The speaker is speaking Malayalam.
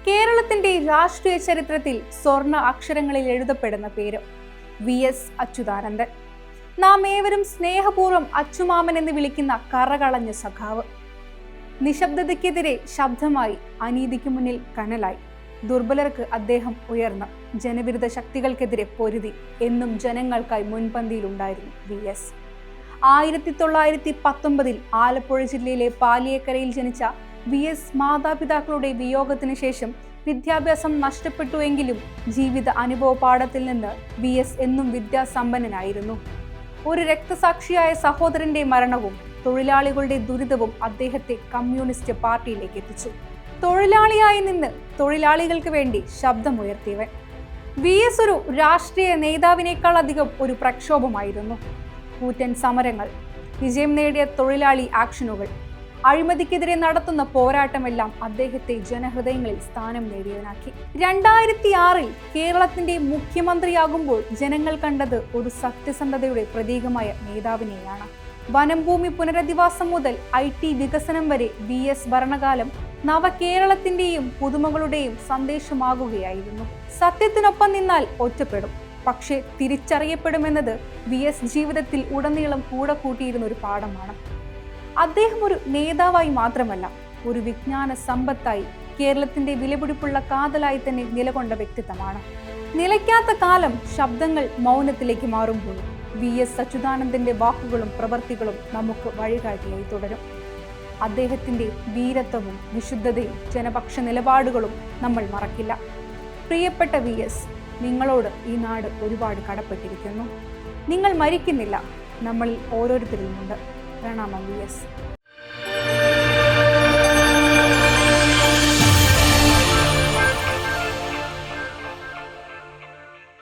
കേരളത്തിന്റെ രാഷ്ട്രീയ ചരിത്രത്തിൽ സ്വർണ്ണ അക്ഷരങ്ങളിൽ എഴുതപ്പെടുന്ന പേര് VS അച്യുതാനന്ദൻ. നാം ഏവരും സ്നേഹപൂർവ്വം അച്ചുമാമൻ എന്ന് വിളിക്കുന്ന കറകളഞ്ഞ സഖാവ്. നിശബ്ദതയ്ക്കെതിരെ ശബ്ദമായി, അനീതിക്ക് മുന്നിൽ കനലായി. ദുർബലർക്ക് അദ്ദേഹം ഉയർന്ന് ജനവിരുദ്ധ ശക്തികൾക്കെതിരെ പൊരുതി എന്നും ജനങ്ങൾക്കായി മുൻപന്തിയിലുണ്ടായിരുന്നു VS. 1919 ആലപ്പുഴ ജില്ലയിലെ പാലിയേക്കരയിൽ ജനിച്ച VS മാതാപിതാക്കളുടെ വിയോഗത്തിന് ശേഷം വിദ്യാഭ്യാസം നഷ്ടപ്പെട്ടുവെങ്കിലും ജീവിത അനുഭവ പാഠത്തിൽ നിന്ന് VS എന്നും വിദ്യാസമ്പന്നനായിരുന്നു. ഒരു രക്തസാക്ഷിയായ സഹോദരന്റെ മരണവും തൊഴിലാളികളുടെ ദുരിതവും അദ്ദേഹത്തെ കമ്മ്യൂണിസ്റ്റ് പാർട്ടിയിലേക്ക് എത്തിച്ചു. തൊഴിലാളിയായി നിന്ന് തൊഴിലാളികൾക്ക് വേണ്ടി ശബ്ദമുയർത്തിയവൻ. VS ഒരു രാഷ്ട്രീയ നേതാവിനേക്കാൾ അധികം ഒരു പ്രക്ഷോഭമായിരുന്നു. കൂറ്റൻ സമരങ്ങൾ, വിജയം നേടിയ തൊഴിലാളി ആക്ഷനുകൾ, അഴിമതിക്കെതിരെ നടത്തുന്ന പോരാട്ടമെല്ലാം അദ്ദേഹത്തെ ജനഹൃദയങ്ങളിൽ സ്ഥാനം നേടിയവനാക്കി. 2006 കേരളത്തിന്റെ മുഖ്യമന്ത്രിയാകുമ്പോൾ ജനങ്ങൾ കണ്ടത് ഒരു സത്യസന്ധതയുടെ പ്രതീകമായ നേതാവിനെയാണ്. വനംഭൂമി പുനരധിവാസം മുതൽ IT വികസനം വരെ VS ഭരണകാലം നവകേരളത്തിന്റെയും പുതുമകളുടെയും സന്ദേശമാകുകയായിരുന്നു. സത്യത്തിനൊപ്പം നിന്നാൽ ഒറ്റപ്പെടും, പക്ഷേ തിരിച്ചറിയപ്പെടുമെന്നത് VS ജീവിതത്തിൽ ഉടനീളം കൂടെ കൂട്ടിയിരുന്ന ഒരു പാഠമാണ്. അദ്ദേഹം ഒരു നേതാവായി മാത്രമല്ല, ഒരു വിജ്ഞാന സമ്പത്തായി, കേരളത്തിന്റെ വിലപിടിപ്പുള്ള കാതലായി തന്നെ നിലകൊണ്ട വ്യക്തിത്വമാണ്. നിലയ്ക്കാത്ത കാലം ശബ്ദങ്ങൾ മൗനത്തിലേക്ക് മാറുമ്പോൾ VS അച്യുതാനന്ദന്റെ വാക്കുകളും പ്രവൃത്തികളും നമുക്ക് വഴികാട്ടിയായി തുടരും. അദ്ദേഹത്തിന്റെ വീരത്വവും വിശുദ്ധതയും ജനപക്ഷ നിലപാടുകളും നമ്മൾ മറക്കില്ല. പ്രിയപ്പെട്ട VS, നിങ്ങളോട് ഈ നാട് ഒരുപാട് കടപ്പെട്ടിരിക്കുന്നു. നിങ്ങൾ മരിക്കുന്നില്ല, നമ്മളിൽ ഓരോരുത്തരിലുമുണ്ട്. പ്രണാമം VS.